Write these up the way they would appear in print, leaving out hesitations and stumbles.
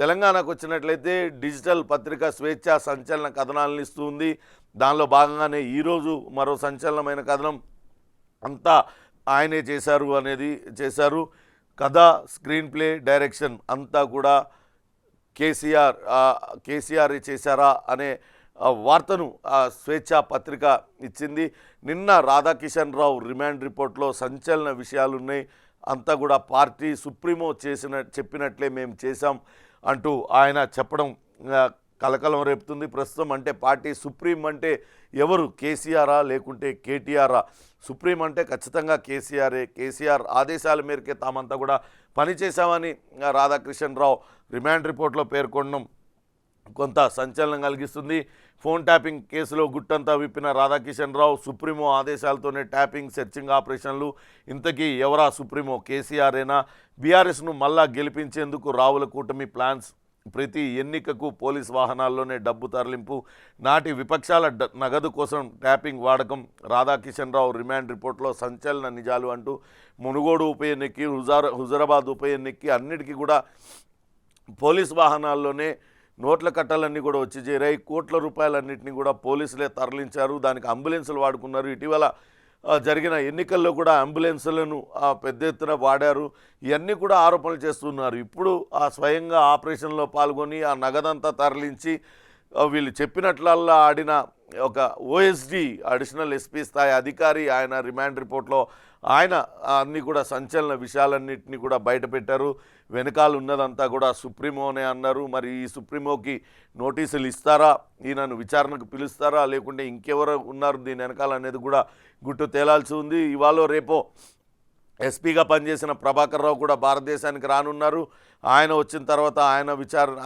తెలంగాణకు వచ్చినట్లయితే డిజిటల్ పత్రిక స్వేచ్ఛ సంచలన కథనాలను ఇస్తుంది. దానిలో భాగంగానే ఈరోజు మరో సంచలనమైన కథనం అంతా ఆయనే చేశారు. కథ, స్క్రీన్ ప్లే, డైరెక్షన్ అంతా కూడా కేసీఆర్ చేశారా అనే వార్తను స్వేచ్ఛ పత్రిక ఇచ్చింది. నిన్న రాధాకిషన్ రావు రిమాండ్ రిపోర్ట్లో సంచలన విషయాలున్నాయి. అంతా కూడా పార్టీ సుప్రీమో చెప్పినట్లే మేము చేశాం అంటూ ఆయన చెప్పడం కలకలం రేపుతుంది. ప్రస్తుతం అంటే పార్టీ సుప్రీం అంటే ఎవరు, కేసీఆరా లేకుంటే కేటీఆరా? సుప్రీం అంటే ఖచ్చితంగా కేసీఆరే. కేసీఆర్ ఆదేశాల మేరకే తామంతా కూడా పనిచేశామని రాధాకిషన్ రావు రిమాండ్ రిపోర్ట్లో పేర్కొనడం కొంత సంచలనం కలిగిస్తుంది. ఫోన్ ట్యాపింగ్ కేసులో గుట్టంతా విప్పిన రాధాకిషన్ రావు సుప్రీమో ఆదేశాలతోనే ట్యాపింగ్, సెర్చింగ్ ఆపరేషన్లు. ఇంతకీ ఎవరా సుప్రీమో? కేసీఆరేనా? బీఆర్ఎస్ను మళ్ళా గెలిపించేందుకు రావుల కూటమి ప్లాన్స్. ప్రతి ఎన్నికకు పోలీస్ వాహనాల్లోనే డబ్బు తరలింపు. నాటి విపక్షాల నగదు కోసం ట్యాపింగ్ వాడకం. రాధాకిషన్ రావు రిమాండ్ రిపోర్ట్లో సంచలన నిజాలు అంటూ మునుగోడు ఉప ఎన్నికకి, హుజరాబాద్ ఉప ఎన్నికకి అన్నిటికీ కూడా పోలీస్ వాహనాల్లోనే నోట్ల కట్టలన్నీ కూడా వచ్చి చేరాయి. కోట్ల రూపాయలన్నింటినీ కూడా పోలీసులే తరలించారు. దానికి అంబులెన్సులు వాడుకున్నారు. ఇటీవల జరిగిన ఎన్నికల్లో కూడా అంబులెన్సులను పెద్ద ఎత్తున వాడారు. ఇవన్నీ కూడా ఆరోపణలు చేస్తున్నారు. ఇప్పుడు స్వయంగా ఆపరేషన్లో పాల్గొని ఆ నగదంతా తరలించి వీళ్ళు చెప్పినట్లల్లా ఆడిన ఒక ఓఎస్డి అడిషనల్ ఎస్పీ స్థాయి అధికారి ఆయన రిమాండ్ రిపోర్ట్లో ఆయన అన్నీ కూడా సంచలన విషయాలన్నింటినీ కూడా బయటపెట్టారు. వెనకాల ఉన్నదంతా కూడా సుప్రీమోనే అన్నారు. మరి ఈ సుప్రీమోకి నోటీసులు ఇస్తారా, ఈయనను విచారణకు పిలుస్తారా, లేకుంటే ఇంకెవరు ఉన్నారు దీని వెనకాల అనేది కూడా గుట్టు తేలాల్సి ఉంది. ఇవాళ రేపో ఎస్పీగా పనిచేసిన ప్రభాకర్ రావు కూడా భారతదేశానికి రానున్నారు. ఆయన వచ్చిన తర్వాత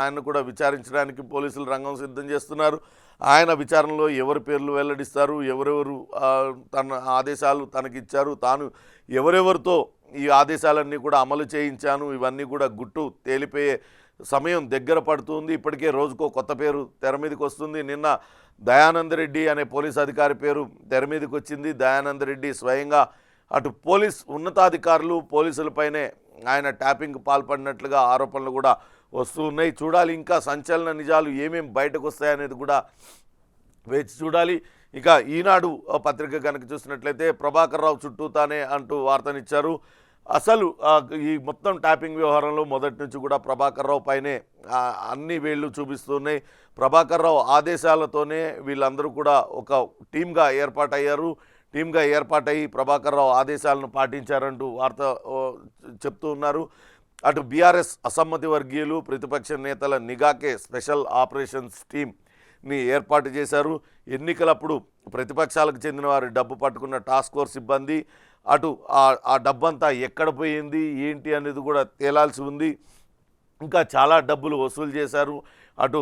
ఆయన కూడా విచారించడానికి పోలీసులు రంగం సిద్ధం చేస్తున్నారు. ఆయన విచారణలో ఎవరి పేర్లు వెల్లడిస్తారు, ఎవరెవరు తన ఆదేశాలు తనకిచ్చారు, తాను ఎవరెవరితో ఈ ఆదేశాలన్నీ కూడా అమలు చేయించాను, ఇవన్నీ కూడా గుట్టు తేలిపోయే సమయం దగ్గర పడుతుంది. ఇప్పటికే రోజుకో కొత్త పేరు తెర మీదకి వస్తుంది. నిన్న దయానంద్ రెడ్డి అనే పోలీస్ అధికారి పేరు తెర మీదకి వచ్చింది. దయానంద్ రెడ్డి స్వయంగా అటు పోలీస్ ఉన్నతాధికారులు, పోలీసులపైనే ఆయన ట్యాపింగ్ పాల్పడినట్లుగా ఆరోపణలు కూడా వస్తూ ఉన్నాయి. చూడాలి ఇంకా సంచలన నిజాలు ఏమేమి బయటకు వస్తాయనేది కూడా వేచి చూడాలి. ఇక ఈనాడు పత్రిక కనుక చూసినట్లయితే ప్రభాకర్ రావు చుట్టూ తానే అంటూ వార్తనిచ్చారు. అసలు ఈ మొత్తం ట్యాపింగ్ వ్యవహారంలో మొదటి నుంచి కూడా ప్రభాకర్ రావు పైనే అన్ని వేళ్ళు చూపిస్తున్నాయి. ప్రభాకర్ రావు ఆదేశాలతోనే వీళ్ళందరూ కూడా ఒక టీమ్గా ఏర్పాటయ్యి ప్రభాకర్ రావు ఆదేశాలను పాటించారంటూ వార్త చెప్తూ ఉన్నారు. అటు బీఆర్ఎస్ అసమ్మతి వర్గీయులు, ప్రతిపక్ష నేతల నిఘాకే స్పెషల్ ఆపరేషన్స్ టీమ్ని ఏర్పాటు చేశారు. ఎన్నికలప్పుడు ప్రతిపక్షాలకు చెందిన వారి డబ్బు పట్టుకున్న టాస్క్ ఫోర్స్ సిబ్బంది అటు ఆ డబ్బంతా ఎక్కడ పోయింది ఏంటి అనేది కూడా తేలాల్సి ఉంది. ఇంకా చాలా డబ్బులు వసూలు చేశారు. అటు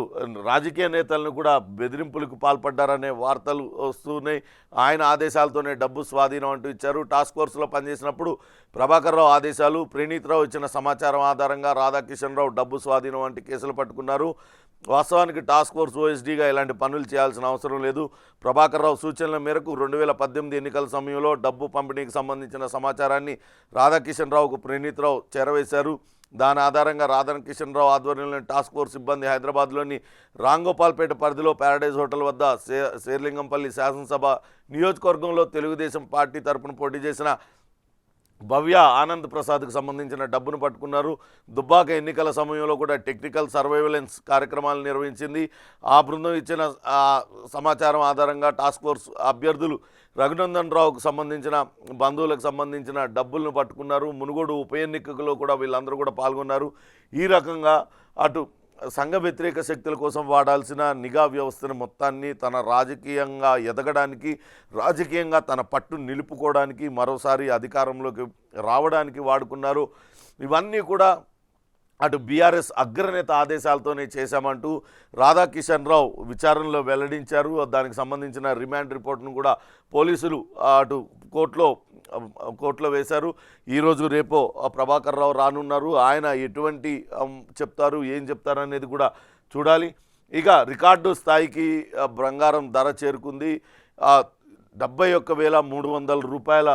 రాజకీయ నేతలను కూడా బెదిరింపులకు పాల్పడ్డారనే వార్తలు వస్తున్నాయి. ఆయన ఆదేశాలతోనే డబ్బు స్వాధీనం అంటూ ఇచ్చారు. టాస్క్ ఫోర్స్లో పనిచేసినప్పుడు ప్రభాకర్ రావు ఆదేశాలు, ప్రణీత్ రావు ఇచ్చిన సమాచారం ఆధారంగా రాధాకిషన్ రావు డబ్బు స్వాధీనం వంటి కేసులు పట్టుకున్నారు. వాస్తవానికి టాస్క్ ఫోర్స్ ఓఎస్డీగా ఇలాంటి పనులు చేయాల్సిన అవసరం లేదు. ప్రభాకర్ రావు సూచనల మేరకు 2018 ఎన్నికల సమయంలో డబ్బు పంపిణీకి సంబంధించిన సమాచారాన్ని రాధాకిషన్ రావుకు ప్రణీత్ రావు చేరవేశారు. దాని ఆధారంగా రాధాకిషన్ రావు ఆధ్వర్యంలోని టాస్క్ ఫోర్స్ సిబ్బంది హైదరాబాద్లోని రాంగోపాల్పేట పరిధిలో ప్యారడైజ్ హోటల్ వద్ద శేర్లింగంపల్లి శాసనసభ నియోజకవర్గంలో తెలుగుదేశం పార్టీ తరపున పోటీ చేసిన భవ్య ఆనంద్ ప్రసాద్కు సంబంధించిన డబ్బును పట్టుకున్నారు. దుబ్బాక ఎన్నికల సమయంలో కూడా టెక్నికల్ సర్వైలెన్స్ కార్యక్రమాలు నిర్వహించింది. ఆ బృందం ఇచ్చిన సమాచారం ఆధారంగా టాస్క్ ఫోర్స్ అభ్యర్థులు రఘునందన్ రావుకు సంబంధించిన బంధువులకు సంబంధించిన డబ్బులను పట్టుకున్నారు. మునుగోడు ఉప ఎన్నికలో కూడా వీళ్ళందరూ కూడా పాల్గొన్నారు. ఈ రకంగా అటు సంఘ వ్యతిరేక శక్తుల కోసం వాడాల్సిన నిఘా వ్యవస్థను మొత్తాన్ని తన రాజకీయంగా ఎదగడానికి, రాజకీయంగా తన పట్టు నిలుపుకోవడానికి, మరోసారి అధికారంలోకి రావడానికి వాడుకున్నారు. ఇవన్నీ కూడా అటు బీఆర్ఎస్ అగ్రనేత ఆదేశాలతోనే చేశామంటూ రాధాకిషన్ రావు విచారణలో వెల్లడించారు. దానికి సంబంధించిన రిమాండ్ రిపోర్ట్ను కూడా పోలీసులు అటు కోర్టులో వేశారు. ఈరోజు రేపో ప్రభాకర్ రావు రానున్నారు. ఆయన ఎటువంటి చెప్తారు, ఏం చెప్తారు అనేది కూడా చూడాలి. ఇక రికార్డు స్థాయికి బంగారం ధర చేరుకుంది. 71,300 రూపాయల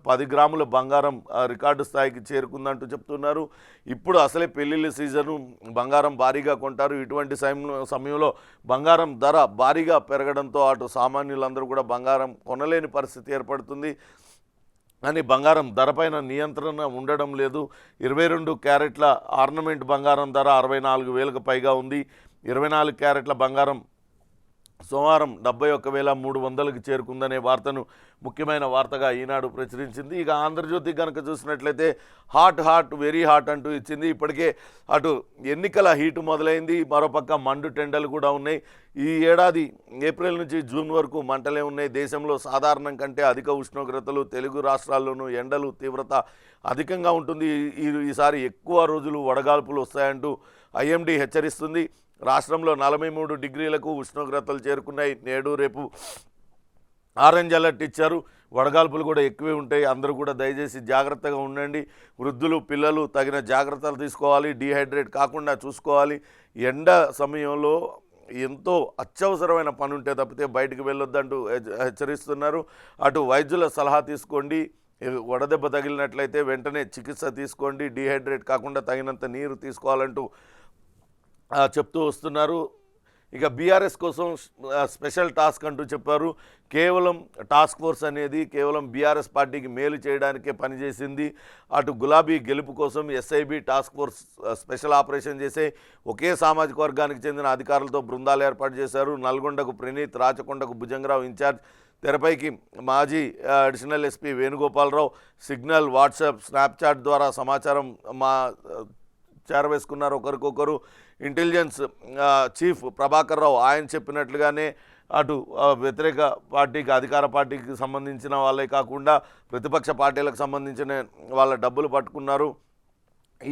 10 గ్రాముల బంగారం రికార్డు స్థాయికి చేరుకుందంటూ చెప్తున్నారు. ఇప్పుడు అసలే పెళ్లిళ్ళ సీజను, బంగారం భారీగా కొంటారు. ఇటువంటి సమయంలో బంగారం ధర భారీగా పెరగడంతో అటు సామాన్యులందరూ కూడా బంగారం కొనలేని పరిస్థితి ఏర్పడుతుంది. కానీ బంగారం ధరపైన నియంత్రణ ఉండడం లేదు. 22 క్యారెట్ల ఆర్నమెంట్ బంగారం ధర 64,000కు పైగా ఉంది. 24 క్యారెట్ల బంగారం సోమవారం 71,300కి చేరుకుందనే వార్తను ముఖ్యమైన వార్తగా ఈనాడు ప్రచురించింది. ఇక ఆంధ్రజ్యోతి కనుక చూసినట్లయితే హాట్ వెరీ హాట్ అంటూ ఇచ్చింది. ఇప్పటికే అటు ఎన్నికల హీటు మొదలైంది, మరోపక్క మండు టెండలు కూడా ఉన్నాయి. ఈ ఏడాది ఏప్రిల్ నుంచి జూన్ వరకు మంటలే ఉన్నాయి. దేశంలో సాధారణం కంటే అధిక ఉష్ణోగ్రతలు, తెలుగు రాష్ట్రాల్లోనూ ఎండలు తీవ్రత అధికంగా ఉంటుంది. ఈసారి ఎక్కువ రోజులు వడగాల్పులు వస్తాయంటూ ఐఎండీ హెచ్చరిస్తుంది. రాష్ట్రంలో 43 డిగ్రీలకు ఉష్ణోగ్రతలు చేరుకున్నాయి. నేడు రేపు ఆరెంజ్ అలర్ట్ ఇచ్చారు. వడగాల్పులు కూడా ఎక్కువే ఉంటాయి. అందరూ కూడా దయచేసి జాగ్రత్తగా ఉండండి. వృద్ధులు, పిల్లలు తగిన జాగ్రత్తలు తీసుకోవాలి. డీహైడ్రేట్ కాకుండా చూసుకోవాలి. ఎండ సమయంలో ఎంతో అత్యవసరమైన పని ఉంటే తప్పితే బయటికి వెళ్ళొద్దంటూ హెచ్చరిస్తున్నారు. అటు వైద్యుల సలహా తీసుకోండి. వడదెబ్బ తగిలినట్లయితే వెంటనే చికిత్స తీసుకోండి. డీహైడ్రేట్ కాకుండా తగినంత నీరు తీసుకోవాలంటూ చెప్తూ వస్తున్నారు. ఇక బీఆర్ఎస్ కోసం స్పెషల్ టాస్క్ అంటూ చెప్పారు. కేవలం టాస్క్ ఫోర్స్ అనేది కేవలం బీఆర్ఎస్ పార్టీకి మేలు చేయడానికే పనిచేసింది. అటు గులాబీ గెలుపు కోసం SIB task force special operation చేసే ఒకే సామాజిక వర్గానికి చెందిన అధికారులతో బృందాలు ఏర్పాటు చేశారు. నల్గొండకు ప్రణీత్, రాచకొండకు భుజంగరావు ఇన్ఛార్జ్. తెరపైకి మాజీ additional SP Venugopala Rao signal, WhatsApp, Snapchat ద్వారా సమాచారం చేరవేసుకున్నారు ఒకరికొకరు. ఇంటెలిజెన్స్ చీఫ్ ప్రభాకర్ రావు ఆయన చెప్పినట్లుగానే అటు వ్యతిరేక పార్టీకి, అధికార పార్టీకి సంబంధించిన వాళ్ళే కాకుండా ప్రతిపక్ష పార్టీలకు సంబంధించిన వాళ్ళ డబ్బులు పట్టుకున్నారు.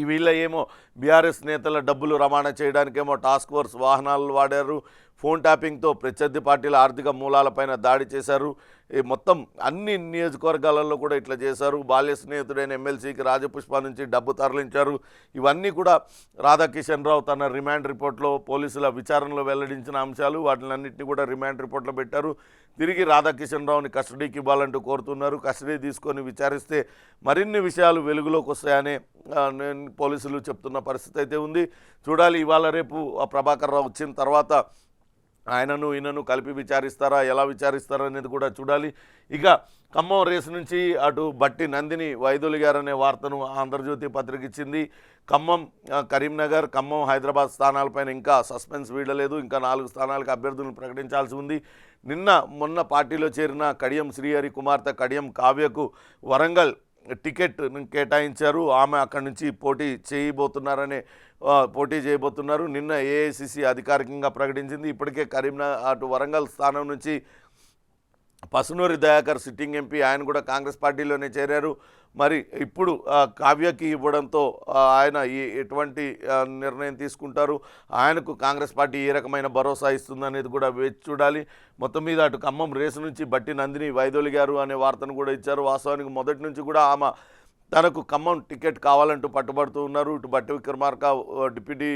వీళ్ళ ఏమో బీఆర్ఎస్ నేతల డబ్బులు రవాణా చేయడానికేమో టాస్క్ ఫోర్స్ వాహనాలు వాడారు. ఫోన్ ట్యాపింగ్తో ప్రత్యర్థి పార్టీల ఆర్థిక మూలాలపైన దాడి చేశారు. మొత్తం అన్ని నియోజకవర్గాలలో కూడా ఇట్లా చేశారు. బాల్య స్నేహితుడైన ఎమ్మెల్సీకి రాజపుష్ప నుంచి డబ్బు తరలించారు. ఇవన్నీ కూడా రాధాకిషన్ రావు తన రిమాండ్ రిపోర్ట్లో పోలీసుల విచారణలో వెల్లడించిన అంశాలు. వాటినన్నింటినీ కూడా రిమాండ్ రిపోర్ట్లో పెట్టారు. తిరిగి రాధాకిషన్ రావుని కస్టడీకి ఇవ్వాలంటూ కోరుతున్నారు. కస్టడీ తీసుకొని విచారిస్తే మరిన్ని విషయాలు వెలుగులోకి వస్తాయని పోలీసులు చెప్తున్న పరిస్థితి అయితే ఉంది. చూడాలి ఇవాళ రేపు ప్రభాకర్ రావు వచ్చిన తర్వాత ఆయనను ఈయనను కలిపి విచారిస్తారా, ఎలా విచారిస్తారా అనేది కూడా చూడాలి. ఇక ఖమ్మం రేసు నుంచి అటు బట్టి నందిని వైదొలిగారనే వార్తను ఆంధ్రజ్యోతి పత్రిక ఇచ్చింది. ఖమ్మం, కరీంనగర్, ఖమ్మం, హైదరాబాద్ స్థానాలపైన ఇంకా సస్పెన్స్ వీడలేదు. ఇంకా 4 స్థానాలకు అభ్యర్థులను ప్రకటించాల్సి ఉంది. మొన్న పార్టీలో చేరిన కడియం శ్రీహరి కుమార్తె కడియం కావ్యకు వరంగల్ టికెట్ కేటాయించారు. ఆమె అక్కడి నుంచి పోటీ చేయబోతున్నారు. నిన్న ఏఐసిసి అధికారికంగా ప్రకటించింది. ఇప్పటికే అటు వరంగల్ స్థానం నుంచి పసునూరి దయాకర్ సిట్టింగ్ ఎంపీ, ఆయన కూడా కాంగ్రెస్ పార్టీలోనే చేరారు. మరి ఇప్పుడు కావ్యకి ఇవ్వడంతో ఆయన ఎటువంటి నిర్ణయం తీసుకుంటారు, ఆయనకు కాంగ్రెస్ పార్టీ ఏ రకమైన భరోసా ఇస్తుందనేది కూడా వేచి చూడాలి. మొత్తం మీద అటు ఖమ్మం రేసు నుంచి బట్టి నందిని వైదొలిగారు అనే వార్తను కూడా ఇచ్చారు. వాస్తవానికి మొదటి నుంచి కూడా ఆమె తనకు ఖమ్మం టికెట్ కావాలంటూ పట్టుబడుతూ ఉన్నారు. ఇటు బట్టి విక్రమార్క డిప్యూటీ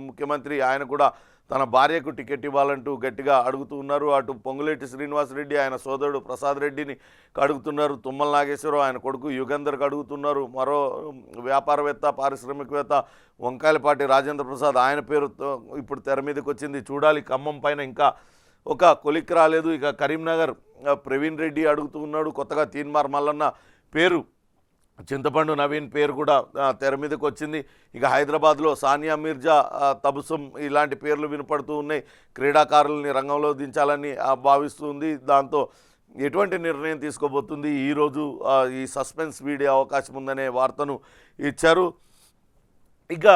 ముఖ్యమంత్రి, ఆయన కూడా తన భార్యకు టికెట్ ఇవ్వాలంటూ గట్టిగా అడుగుతూ ఉన్నారు. అటు పొంగులేటి శ్రీనివాసరెడ్డి ఆయన సోదరుడు ప్రసాద్ రెడ్డిని అడుగుతున్నారు. తుమ్మల నాగేశ్వరరావు ఆయన కొడుకు యుగంధర్కి అడుగుతున్నారు. మరో వ్యాపారవేత్త, పారిశ్రామికవేత్త వంకాయలపాటి రాజేంద్ర ప్రసాద్, ఆయన పేరు ఇప్పుడు తెర మీదకి వచ్చింది. చూడాలి, ఖమ్మం పైన ఇంకా ఒక కొలిక్ రాలేదు. ఇక కరీంనగర్ ప్రవీణ్ రెడ్డి అడుగుతూ ఉన్నాడు. కొత్తగా తీన్మార్ మల్లన్న పేరు, చింతపండు నవీన్ పేరు కూడా తెర మీదకి వచ్చింది. ఇక హైదరాబాద్లో సానియా మిర్జా, తబసుమ్ ఇలాంటి పేర్లు వినపడుతూ ఉన్నాయి. క్రీడాకారులని రంగంలో దించాలని భావిస్తుంది. దాంతో ఎటువంటి నిర్ణయం తీసుకోబోతుంది ఈరోజు ఈ సస్పెన్స్ వీడే అవకాశం ఉందనే వార్తను ఇచ్చారు. ఇక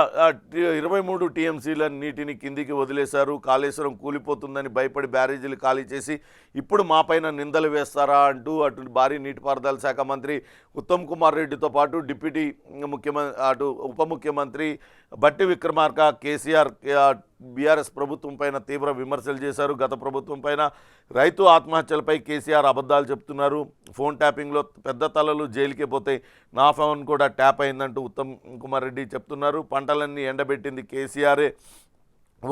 23 టీఎంసీల నీటిని కిందికి వదిలేశారు. కాళేశ్వరం కూలిపోతుందని భయపడి బ్యారేజీలు ఖాళీ చేసి ఇప్పుడు మాపైన నిందలు వేస్తారా అంటూ అటు భారీ నీటిపారుదల శాఖ మంత్రి ఉత్తమ్ కుమార్ రెడ్డితో పాటు డిప్యూటీ ఉప ముఖ్యమంత్రి బట్టి విక్రమార్క, కేసీఆర్ బీఆర్ఎస్ ప్రభుత్వం పైన తీవ్ర విమర్శలు చేశారు. గత ప్రభుత్వం పైన రైతు ఆత్మహత్యలపై కేసీఆర్ అబద్ధాలు చెప్తున్నారు. ఫోన్ ట్యాపింగ్లో పెద్ద తలలు జైలుకే పోతాయి, నా ఫోన్ కూడా ట్యాప్ అయిందంటూ ఉత్తమ్ కుమార్ రెడ్డి చెప్తున్నారు. పంటలన్నీ ఎండబెట్టింది కేసీఆరే,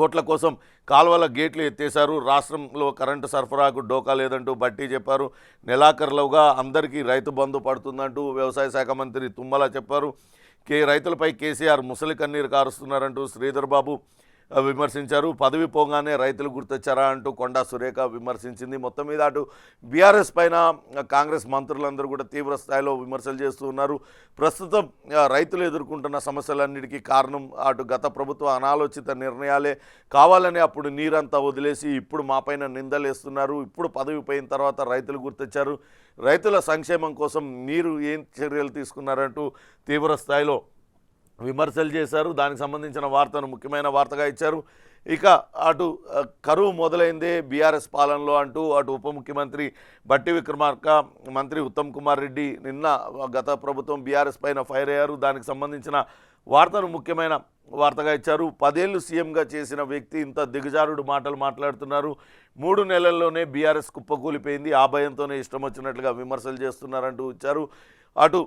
ఓట్ల కోసం కాలువల గేట్లు ఎత్తేశారు. రాష్ట్రంలో కరెంటు సరఫరాకు డోకా లేదంటూ బట్టి చెప్పారు. నెలాఖరులోగా అందరికీ రైతు బంధు పడుతుందంటూ వ్యవసాయ శాఖ మంత్రి తుమ్మల చెప్పారు. రైతులపై కేసీఆర్ ముసలి కన్నీరు కారుస్తున్నారంటూ శ్రీధర్ బాబు విమర్శించారు. పదవి పోగానే రైతులు గుర్తొచ్చారా అంటూ కొండా సురేఖ విమర్శించింది. మొత్తం మీద అటు బీఆర్ఎస్ పైన కాంగ్రెస్ మంత్రులందరూ కూడా తీవ్ర స్థాయిలో విమర్శలు చేస్తూ ఉన్నారు. ప్రస్తుతం రైతులు ఎదుర్కొంటున్న సమస్యలన్నిటికీ కారణం అటు గత ప్రభుత్వ అనాలోచిత నిర్ణయాలే. కావాలని అప్పుడు నీరంతా వదిలేసి ఇప్పుడు మాపైన నిందలేస్తున్నారు. ఇప్పుడు పదవి పోయిన తర్వాత రైతులు గుర్తొచ్చారు. రైతుల సంక్షేమం కోసం మీరు ఏం చర్యలు తీసుకున్నారంటూ తీవ్ర స్థాయిలో విమర్శలు చేశారు. దానికి సంబంధించిన వార్తను ముఖ్యమైన వార్తగా ఇచ్చారు. ఇక అటు కరువు మొదలైందే బీఆర్ఎస్ పాలనలో అంటూ అటు ఉప ముఖ్యమంత్రి బట్టి విక్రమార్క, మంత్రి ఉత్తమ్ కుమార్ రెడ్డి నిన్న గత ప్రభుత్వం బీఆర్ఎస్ పైన ఫైర్ అయ్యారు. దానికి సంబంధించిన వార్తను ముఖ్యమైన వార్తగా ఇచ్చారు. 10 ఏళ్ళు సీఎంగా చేసిన వ్యక్తి ఇంత దిగజారుడు మాటలు మాట్లాడుతున్నారు. 3 నెలల్లోనే బీఆర్ఎస్ కుప్పకూలిపోయింది. ఆ భయంతోనే ఇష్టం వచ్చినట్లుగా విమర్శలు చేస్తున్నారంటూ ఇచ్చారు. అటు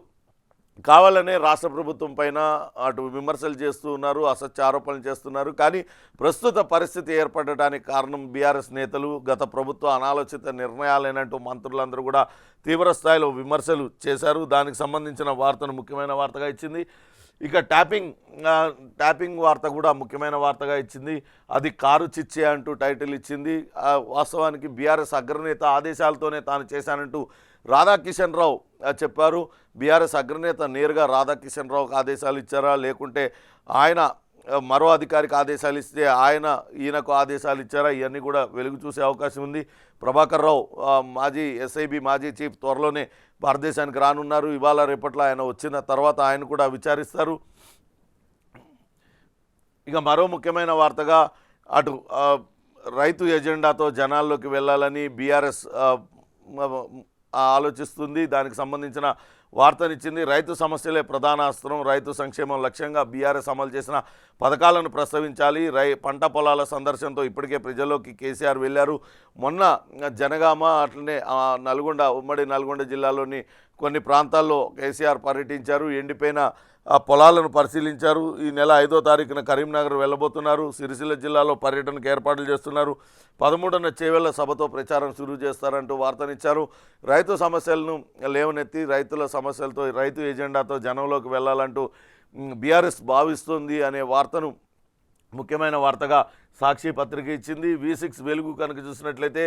కావాలనే రాష్ట్ర ప్రభుత్వం పైన అటు విమర్శలు చేస్తూ ఉన్నారు, అసత్య ఆరోపణలు చేస్తున్నారు. కానీ ప్రస్తుత పరిస్థితి ఏర్పడటానికి కారణం బీఆర్ఎస్ నేతలు, గత ప్రభుత్వ అనాలోచిత నిర్ణయాలేనంటూ మంత్రులందరూ కూడా తీవ్ర స్థాయిలో విమర్శలు చేశారు. దానికి సంబంధించిన వార్తను ముఖ్యమైన వార్తగా ఇచ్చింది. ఇక ట్యాపింగ్ వార్త కూడా ముఖ్యమైన వార్తగా ఇచ్చింది. అది కారు చిచ్చే అంటూ టైటిల్ ఇచ్చింది. వాస్తవానికి బీఆర్ఎస్ అగ్రనేత ఆదేశాలతోనే తాను చేశానంటూ రాధాకిషన్ రావు చెప్పారు. బీఆర్ఎస్ అగ్రనేత నేరుగా రాధాకిషన్ రావుకి ఆదేశాలు ఇచ్చారా, లేకుంటే ఆయన మరో అధికారికి ఆదేశాలు ఇస్తే ఈయనకు ఆదేశాలు ఇచ్చారా, ఇవన్నీ కూడా వెలుగు చూసే అవకాశం ఉంది. ప్రభాకర్ రావు మాజీ ఎస్ఐబి మాజీ చీఫ్ త్వరలోనే భారతదేశానికి రానున్నారు. ఇవాళ రేపట్లో ఆయన వచ్చిన తర్వాత ఆయన కూడా విచారిస్తారు. ఇక మరో ముఖ్యమైన వార్తగా అటు రైతు ఎజెండాతో జనాల్లోకి వెళ్ళాలని బీఆర్ఎస్ ఆలోచిస్తుంది. దానికి సంబంధించిన వార్తనిచ్చింది. రైతు సమస్యలే ప్రధాన అస్త్రం, రైతు సంక్షేమం లక్ష్యంగా బీఆర్ఎస్ అమలు చేసిన పథకాలను ప్రస్తావించాలి. పంట పొలాల సందర్శనతో ఇప్పటికే ప్రజల్లోకి కేసీఆర్ వెళ్ళారు. మొన్న జనగామ అట్లనే నల్గొండ, ఉమ్మడి నల్గొండ జిల్లాలోని కొన్ని ప్రాంతాల్లో కేసీఆర్ పర్యటించారు. ఎండిపోయిన పొలాలను పరిశీలించారు. ఈ నెల 5వ తారీఖున కరీంనగర్ వెళ్ళబోతున్నారు. సిరిసిల్ల జిల్లాలో పర్యటనకు ఏర్పాట్లు చేస్తున్నారు. 13న చేవెళ్ల సభతో ప్రచారం షురూ చేస్తారంటూ వార్తనిచ్చారు. రైతు సమస్యలను లేవనెత్తి రైతుల సమస్యలతో రైతు ఎజెండాతో జనంలోకి వెళ్ళాలంటూ బీఆర్ఎస్ భావిస్తుంది అనే వార్తను ముఖ్యమైన వార్తగా సాక్షి పత్రిక ఇచ్చింది. V6 వెలుగు కనుక చూసినట్లయితే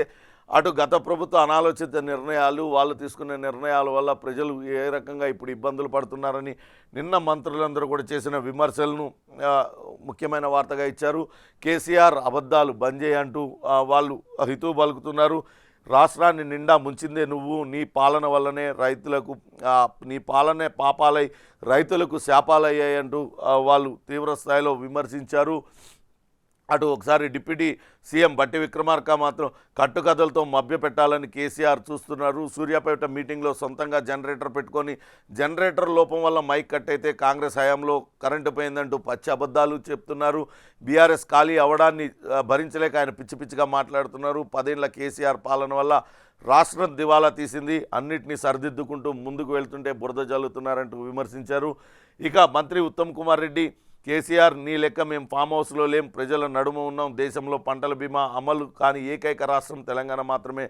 అటు గత ప్రభుత్వ అనాలోచిత నిర్ణయాలు, వాళ్ళు తీసుకునే నిర్ణయాల వల్ల ప్రజలు ఏ రకంగా ఇప్పుడు ఇబ్బందులు పడుతున్నారని నిన్న మంత్రులందరూ కూడా చేసిన విమర్శలను ముఖ్యమైన వార్తగా ఇచ్చారు. కేసీఆర్ అబద్ధాలు బంద్ చేయంటూ వాళ్ళు హితవు పలుకుతున్నారు. రాష్ట్రాన్ని నిండా ముంచిందే నువ్వు, నీ పాలన వల్లనే రైతులకు నీ పాలనే పాపాలై రైతులకు శాపాలయ్యాయంటూ వాళ్ళు తీవ్ర స్థాయిలో విమర్శించారు. అటు ఒకసారి డిప్యూటీ సీఎం బట్టి విక్రమార్క మాత్రం కట్టుకథలతో మభ్యపెట్టాలని కేసీఆర్ చూస్తున్నారు. సూర్యాపేట మీటింగ్లో సొంతంగా జనరేటర్ పెట్టుకొని జనరేటర్ లోపం వల్ల మైక్ కట్ అయితే కాంగ్రెస్ హయాంలో కరెంటు పోయిందంటూ పచ్చి అబద్ధాలు చెప్తున్నారు. బీఆర్ఎస్ ఖాళీ అవడాన్ని భరించలేక ఆయన పిచ్చి పిచ్చిగా మాట్లాడుతున్నారు. 10 ఏళ్ల కేసీఆర్ పాలన వల్ల రాష్ట్రం దివాలా తీసింది, అన్నిటినీ సరిదిద్దుకుంటూ ముందుకు వెళ్తుంటే బురద జల్లుతున్నారంటూ విమర్శించారు. ఇక మంత్రి ఉత్తమ్ కుమార్ రెడ్డి, కేసీఆర్ నీ లెక్క మేము ఫామ్ హౌస్లో లేం, ప్రజల నడుమ ఉన్నాం, దేశంలో పంటల బీమా అమలు కాని ఏకైక రాష్ట్రం తెలంగాణ మాత్రమే,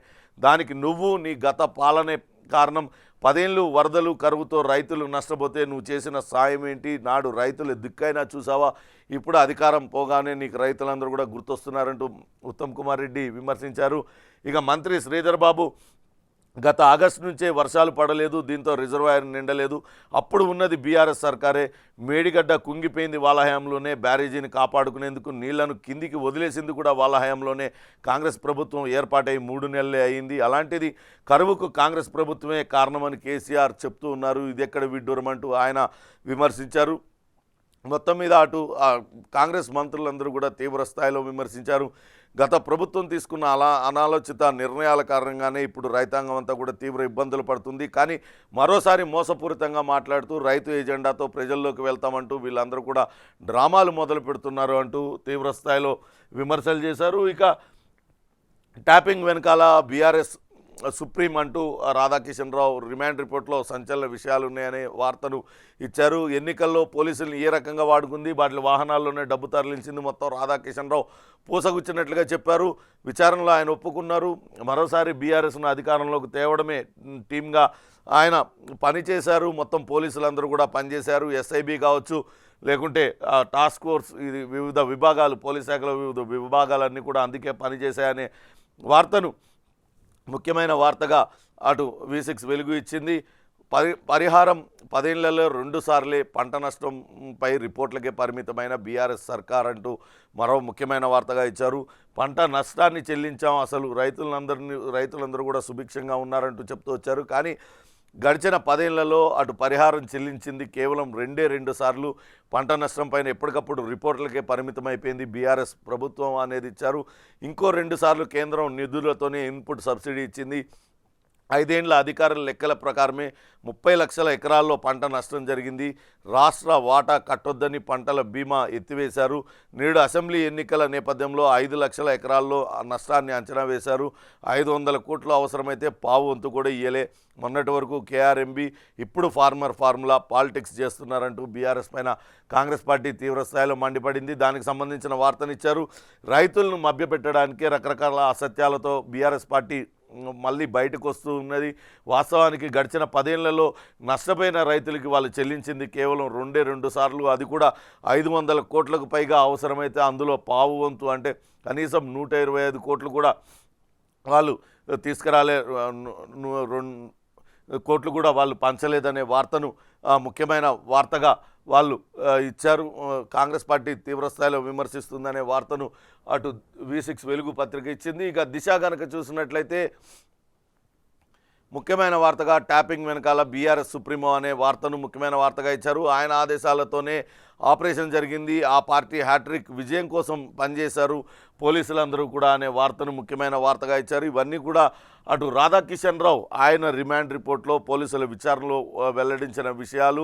దానికి నువ్వు నీ గత పాలనే కారణం. 10 ఏళ్ళు వరదలు కరువుతో రైతులు నష్టపోతే నువ్వు చేసిన సాయం ఏంటి? నాడు రైతులు దిక్కైనా చూసావా? ఇప్పుడు అధికారం పోగానే నీకు రైతులందరూ కూడా గుర్తొస్తున్నారంటూ ఉత్తమ్ కుమార్ రెడ్డి విమర్శించారు. ఇక మంత్రి శ్రీధర్ బాబు, గత ఆగస్టు నుంచే వర్షాలు పడలేదు, దీంతో రిజర్వాయర్ నిండలేదు, అప్పుడు ఉన్నది బీఆర్ఎస్ సర్కారే, మేడిగడ్డ కుంగిపోయింది వాళ్ళ హయాంలోనే, బ్యారేజీని కాపాడుకునేందుకు నీళ్లను కిందికి వదిలేసింది కూడా వాళ్ళ హయాంలోనే, కాంగ్రెస్ ప్రభుత్వం ఏర్పాటై 3 నెలలే అయింది, అలాంటిది కరువుకు కాంగ్రెస్ ప్రభుత్వమే కారణమని కేసీఆర్ చెప్తూ ఉన్నారు. ఇది ఎక్కడ విడ్డూరమంటూ ఆయన విమర్శించారు. మొత్తం మీద అటు కాంగ్రెస్ మంత్రులందరూ కూడా తీవ్ర స్థాయిలో విమర్శించారు. గత ప్రభుత్వం తీసుకున్న అనాలోచిత నిర్ణయాల కారణంగానే ఇప్పుడు రైతాంగం అంతా కూడా తీవ్ర ఇబ్బందులు పడుతుంది. కానీ మరోసారి మోసపూరితంగా మాట్లాడుతూ రైతు ఎజెండాతో ప్రజల్లోకి వెళ్తామంటూ వీళ్ళందరూ కూడా డ్రామాలు మొదలు పెడుతున్నారు అంటూ తీవ్ర స్థాయిలో విమర్శలు చేశారు. ఇక ట్యాపింగ్ వెనకాల బీఆర్ఎస్ సుప్రీం అంటూ రాధాకిషన్ రావు రిమాండ్ రిపోర్ట్లో సంచలన విషయాలు ఉన్నాయనే వార్తను ఇచ్చారు. ఎన్నికల్లో పోలీసులను ఏ రకంగా వాడుకుంది, వాటి వాహనాల్లోనే డబ్బు తరలించింది, మొత్తం రాధాకిషన్ రావు పూసగుచ్చినట్లుగా చెప్పారు. విచారణలో ఆయన ఒప్పుకున్నారు. మరోసారి బీఆర్ఎస్ను అధికారంలోకి తేవడమే టీమ్గా ఆయన పనిచేశారు. మొత్తం పోలీసులందరూ కూడా పనిచేశారు. ఎస్ఐబి కావచ్చు, లేకుంటే టాస్క్ ఫోర్స్, ఇది వివిధ విభాగాలు, పోలీస్ శాఖలో వివిధ విభాగాలన్నీ కూడా అందుకే పనిచేశాయనే వార్తను ముఖ్యమైన వార్తగా అటు V6 వెలుగు ఇచ్చింది. పరిహారం 10 ఏళ్లలో 2 సార్లే పంట నష్టంపై రిపోర్ట్లకే పరిమితమైన బీఆర్ఎస్ సర్కార్ అంటూ మరో ముఖ్యమైన వార్తగా ఇచ్చారు. పంట నష్టాన్ని చెల్లించాం, అసలు రైతులందరూ కూడా సుభిక్షంగా ఉన్నారంటూ చెప్తూ వచ్చారు. కానీ గడిచిన 10 ఏళ్లలో అటు పరిహారం చెల్లించింది కేవలం 2 సార్లు. పంట నష్టం పైన ఎప్పటికప్పుడు రిపోర్టులకే పరిమితమైపోయింది బీఆర్ఎస్ ప్రభుత్వం అనేది ఇచ్చారు. ఇంకో 2 సార్లు కేంద్రం నిధులతోనే ఇన్పుట్ సబ్సిడీ ఇచ్చింది. 5 ఏళ్ల అధికారుల లెక్కల ప్రకారమే 30 లక్షల ఎకరాల్లో పంట నష్టం జరిగింది. రాష్ట్ర వాటా కట్టొద్దని పంటల బీమా ఎత్తివేశారు. నేడు అసెంబ్లీ ఎన్నికల నేపథ్యంలో 5 లక్షల ఎకరాల్లో నష్టాన్ని అంచనా వేశారు. 500 కోట్లు అవసరమైతే పావు వంతు కూడా ఇయ్యలే. మొన్నటి వరకు కేఆర్ఎంబి, ఇప్పుడు ఫార్మర్ ఫార్ములా పాలిటిక్స్ చేస్తున్నారంటూ బీఆర్ఎస్ పైన కాంగ్రెస్ పార్టీ తీవ్రస్థాయిలో మండిపడింది. దానికి సంబంధించిన వార్తనిచ్చారు. రైతులను మభ్యపెట్టడానికే రకరకాల అసత్యాలతో బీఆర్ఎస్ పార్టీ మళ్ళీ బయటకు వస్తూ ఉన్నది. వాస్తవానికి గడిచిన 10 ఏళ్లలో నష్టపోయిన రైతులకి వాళ్ళు చెల్లించింది కేవలం 2 సార్లు. అది కూడా 500 కోట్లకు పైగా అవసరమైతే అందులో పావు వంతు అంటే కనీసం 125 కోట్లు కూడా వాళ్ళు తీసుకురాలే, 2 కోట్లు కూడా వాళ్ళు పంచలేదనే వార్తను ముఖ్యమైన వార్తగా వాళ్ళు ఇచ్చారు. కాంగ్రెస్ పార్టీ తీవ్రస్థాయిలో విమర్శిస్తుందనే వార్తను అటు V6 వెలుగు పత్రిక ఇచ్చింది. ఇక దిశ కనుక చూసినట్లయితే ముఖ్యమైన వార్తగా ట్యాపింగ్ వెనకాల బీఆర్ఎస్ సుప్రీమో అనే వార్తను ముఖ్యమైన వార్తగా ఇచ్చారు. ఆయన ఆదేశాలతోనే ఆపరేషన్ జరిగింది. ఆ పార్టీ హ్యాట్రిక్ విజయం కోసం పనిచేశారు పోలీసులందరూ కూడా అనే వార్తను ముఖ్యమైన వార్తగా ఇచ్చారు. ఇవన్నీ కూడా అటు రాధాకిషన్ రావు ఆయన రిమాండ్ రిపోర్ట్లో పోలీసుల విచారణలో వెల్లడించిన విషయాలు,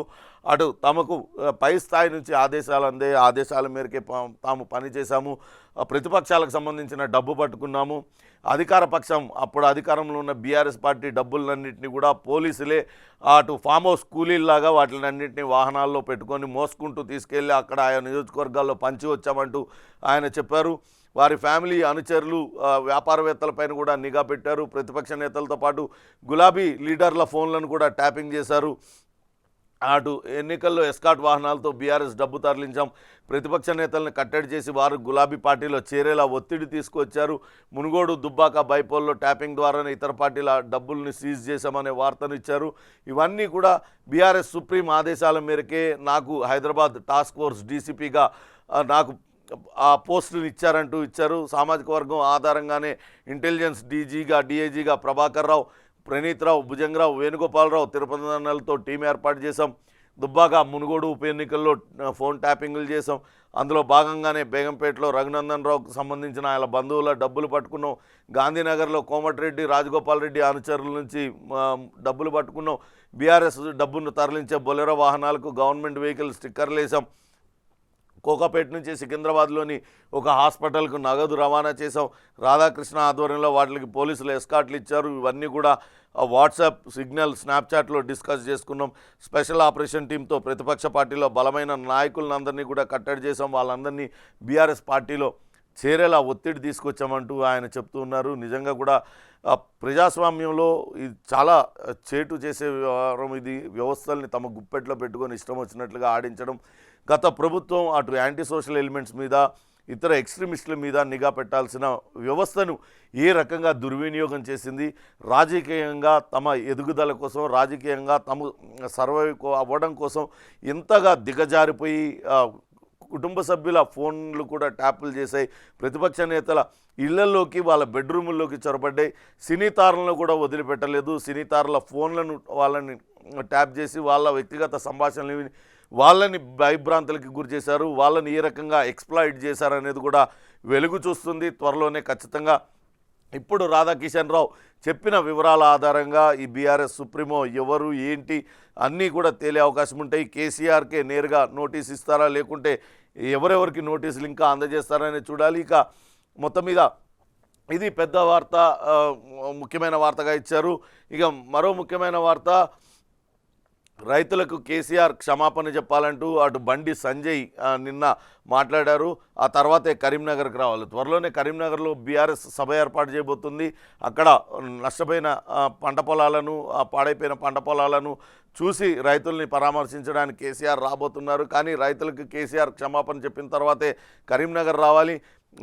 అటు తమకు పై స్థాయి నుంచి ఆదేశాలు అందే, ఆదేశాల మేరకే తాము పనిచేశాము, ప్రతిపక్షాలకు సంబంధించిన డబ్బు పట్టుకున్నాము, అధికార పక్షం అప్పుడు అధికారంలో ఉన్న బీఆర్ఎస్ పార్టీ డబ్బులన్నింటినీ కూడా పోలీసులే అటు ఫామ్ హౌస్ కూలీల్లాగా వాటిలన్నింటినీ వాహనాల్లో పెట్టుకొని మోసుకుంటూ తీసుకెళ్ళి అక్కడ ఆయా నియోజకవర్గాల్లో పంచి వచ్చామంటూ ఆయన చెప్పారు. వారి ఫ్యామిలీ అనుచరులు వ్యాపారవేత్తలపైన కూడా నిఘా పెట్టారు. ప్రతిపక్ష నేతలతో పాటు గులాబీ లీడర్ల ఫోన్లను కూడా ట్యాపింగ్ చేశారు. అటు ఎన్నికల్లో ఎస్కాట్ వాహనాలతో బీఆర్ఎస్ డబ్బు తరలించాం, ప్రతిపక్ష నేతలను కట్టడి చేసి వారు గులాబీ పార్టీలో చేరేలా ఒత్తిడి తీసుకొచ్చారు. మునుగోడు, దుబ్బాక బైపోల్లో ట్యాపింగ్ ద్వారానే ఇతర పార్టీల డబ్బుల్ని సీజ్ చేశామనే వార్తను ఇచ్చారు. ఇవన్నీ కూడా బీఆర్ఎస్ సుప్రీం ఆదేశాల మేరకే నాకు హైదరాబాద్ టాస్క్ ఫోర్స్ డీసీపీగా నాకు ఆ పోస్టును ఇచ్చారు. సామాజిక వర్గం ఆధారంగానే ఇంటెలిజెన్స్ డీఐజీగా ప్రభాకర్ రావు, ప్రణీత్ రావు, భుజంగరావు, వేణుగోపాలరావు, తిరుపతితో టీం ఏర్పాటు చేశాం. దుబ్బాక, మునుగోడు ఉప ఎన్నికల్లో ఫోన్ ట్యాపింగ్లు చేశాం. అందులో భాగంగానే బేగంపేటలో రఘునందన్ రావుకు సంబంధించిన ఆయన బంధువుల డబ్బులు పట్టుకున్నాం. గాంధీనగర్లో కోమటిరెడ్డి, రాజగోపాల్ రెడ్డి అనుచరుల నుంచి డబ్బులు పట్టుకున్నాం. బీఆర్ఎస్ డబ్బును తరలించే బొలెరో వాహనాలకు గవర్నమెంట్ వెహికల్ స్టిక్కర్లు వేసాం. కోకాపేట నుంచి సికింద్రాబాద్లోని ఒక హాస్పిటల్కు నగదు రవాణా చేసాం. రాధాకృష్ణ ఆధ్వర్యంలో వాటికి పోలీసులు ఎస్కాట్లు ఇచ్చారు. ఇవన్నీ కూడా వాట్సాప్, సిగ్నల్, స్నాప్చాట్లో డిస్కస్ చేసుకున్నాం. స్పెషల్ ఆపరేషన్ టీంతో ప్రతిపక్ష పార్టీలో బలమైన నాయకులందరినీ కూడా కట్టడి చేసాం. వాళ్ళందరినీ బీఆర్ఎస్ పార్టీలో చేరేలా ఒత్తిడి తీసుకొచ్చామంటూ ఆయన చెప్తూ ఉన్నారు. నిజంగా కూడా ప్రజాస్వామ్యంలో ఇది చాలా చేటు చేసే వ్యవహారం. ఇది వ్యవస్థల్ని తమ గుప్పెట్లో పెట్టుకొని ఇష్టం వచ్చినట్లుగా ఆడించడం. గత ప్రభుత్వం అటు యాంటీ సోషల్ ఎలిమెంట్స్ మీద, ఇతర ఎక్స్ట్రీమిస్టుల మీద నిఘా పెట్టాల్సిన వ్యవస్థను ఏ రకంగా దుర్వినియోగం చేసింది, రాజకీయంగా తమ ఎదుగుదల కోసం, రాజకీయంగా తమ సర్వైవ్ అవ్వడం కోసం ఎంతగా దిగజారిపోయి కుటుంబ సభ్యుల ఫోన్లు కూడా ట్యాపులు చేశాయి. ప్రతిపక్ష నేతల ఇళ్లలోకి, వాళ్ళ బెడ్రూముల్లోకి చొరబడ్డాయి. సినీ తారలను కూడా వదిలిపెట్టలేదు. సినీ తారల ఫోన్లను వాళ్ళని ట్యాప్ చేసి వాళ్ళ వ్యక్తిగత సంభాషణలు వాళ్ళని భయభ్రాంతులకి గురి చేశారు. వాళ్ళని ఏ రకంగా ఎక్స్ప్లాయిట్ చేశారనేది కూడా వెలుగు చూస్తుంది త్వరలోనే ఖచ్చితంగా. ఇప్పుడు రాధాకిషన్ రావు చెప్పిన వివరాల ఆధారంగా ఈ బీఆర్ఎస్ సుప్రీమో ఎవరు, ఏంటి అన్నీ కూడా తేలే అవకాశం ఉంటాయి. కేసీఆర్కే నేరుగా నోటీస్ ఇస్తారా, లేకుంటే ఎవరెవరికి నోటీసులు ఇంకా అందజేస్తారని చూడాలి. ఇక మొత్తం మీద ఇది పెద్ద వార్త, ముఖ్యమైన వార్తగా ఇచ్చారు. ఇక మరో ముఖ్యమైన వార్త, రైతులకు కేసీఆర్ క్షమాపణ చెప్పాలంటూ అటు బండి సంజయ్ నిన్న మాట్లాడారు. ఆ తర్వాతే కరీంనగర్కి రావాలి. త్వరలోనే కరీంనగర్లో బీఆర్ఎస్ సభ ఏర్పాటు చేయబోతుంది. అక్కడ నష్టపోయిన పంట పొలాలను, పాడైపోయిన పంట పొలాలను చూసి రైతుల్ని పరామర్శించడానికి కేసీఆర్ రాబోతున్నారు. కానీ రైతులకు కేసీఆర్ క్షమాపణ చెప్పిన తర్వాతే కరీంనగర్ రావాలి.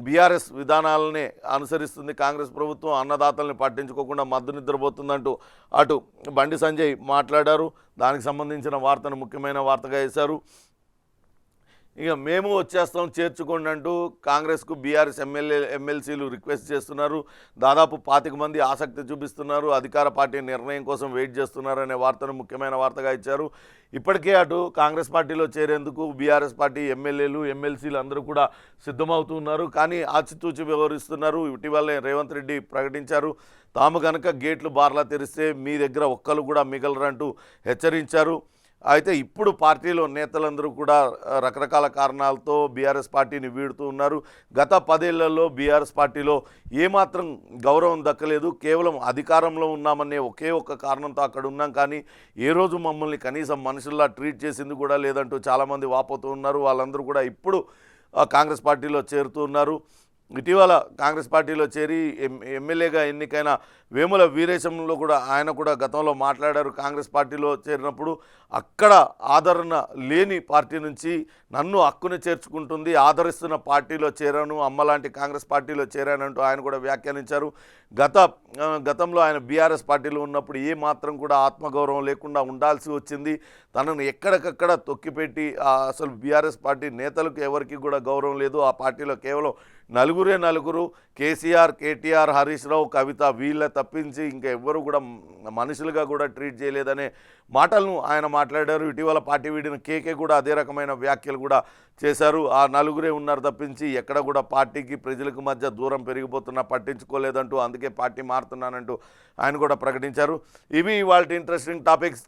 బీఆర్ఎస్ విధానాలనే అనుసరిస్తుంది కాంగ్రెస్ ప్రభుత్వం, అన్నదాతల్ని పట్టించుకోకుండా మద్దు నిద్రపోతుందంటూ అటు బండి సంజయ్ మాట్లాడారు. దానికి సంబంధించిన వార్తను ముఖ్యమైన వార్తగా వేశారు. ఇక మేము వచ్చేస్తాం చేర్చుకోండి అంటూ కాంగ్రెస్కు బీఆర్ఎస్ ఎమ్మెల్సీలు రిక్వెస్ట్ చేస్తున్నారు. దాదాపు 25 మంది ఆసక్తి చూపిస్తున్నారు. అధికార పార్టీ నిర్ణయం కోసం వెయిట్ చేస్తున్నారు అనే వార్తను ముఖ్యమైన వార్తగా ఇచ్చారు. ఇప్పటికే అటు కాంగ్రెస్ పార్టీలో చేరేందుకు బీఆర్ఎస్ పార్టీ ఎమ్మెల్యేలు, ఎమ్మెల్సీలు అందరూ కూడా సిద్ధమవుతున్నారు. కానీ ఆచితూచి వ్యవహరిస్తున్నారు. ఇటీవలే రేవంత్ రెడ్డి ప్రకటించారు, తాము కనుక గేట్లు బార్లా తెరిస్తే మీ దగ్గర ఒక్కరు కూడా మిగలరంటూ హెచ్చరించారు. అయితే ఇప్పుడు పార్టీలో నేతలందరూ కూడా రకరకాల కారణాలతో బీఆర్ఎస్ పార్టీని వీడుతూ ఉన్నారు. గత 10 ఏళ్లలో బీఆర్ఎస్ పార్టీలో ఏమాత్రం గౌరవం దక్కలేదు. కేవలం అధికారంలో ఉన్నామనే ఒకే ఒక్క కారణంతో అక్కడ ఉన్నాం, కానీ ఏ రోజు మమ్మల్ని కనీసం మనుషుల్లా ట్రీట్ చేసింది కూడా లేదంటూ చాలామంది వాపోతూ ఉన్నారు. వాళ్ళందరూ కూడా ఇప్పుడు కాంగ్రెస్ పార్టీలో చేరుతూ ఉన్నారు. ఇటీవల కాంగ్రెస్ పార్టీలో చేరి ఎమ్మెల్యేగా ఎన్నికైన వేముల వీరేశంలో కూడా ఆయన కూడా గతంలో మాట్లాడారు. కాంగ్రెస్ పార్టీలో చేరినప్పుడు అక్కడ ఆదరణ లేని పార్టీ నుంచి నన్ను హక్కుని చేర్చుకుంటుంది, ఆదరిస్తున్న పార్టీలో చేరాను, అమ్మలాంటి కాంగ్రెస్ పార్టీలో చేరానంటూ ఆయన కూడా వ్యాఖ్యానించారు. గతంలో ఆయన బీఆర్ఎస్ పార్టీలో ఉన్నప్పుడు ఏ మాత్రం కూడా ఆత్మగౌరవం లేకుండా ఉండాల్సి వచ్చింది. తనను ఎక్కడికక్కడ తొక్కిపెట్టి అసలు బీఆర్ఎస్ పార్టీ నేతలకు ఎవరికి కూడా గౌరవం లేదు. ఆ పార్టీలో కేవలం నలుగురు, కేసీఆర్, కేటీఆర్, హరీష్ రావు, కవిత, వీళ్ళ తప్పించి ఇంకా ఎవ్వరు కూడా మనుషులుగా కూడా ట్రీట్ చేయలేదనే మాటలను ఆయన మాట్లాడారు. ఇటీవల పార్టీ వీడిన కేకే కూడా అదే రకమైన వ్యాఖ్యలు కూడా చేశారు. ఆ నలుగురే ఉన్నారు తప్పించి ఎక్కడ కూడా పార్టీకి ప్రజలకు మధ్య దూరం పెరిగిపోతున్నా పట్టించుకోలేదంటూ, అందుకే పార్టీ మారుతున్నానంటూ ఆయన కూడా ప్రకటించారు. ఇవి ఇవాళ ఇంట్రెస్టింగ్ టాపిక్స్.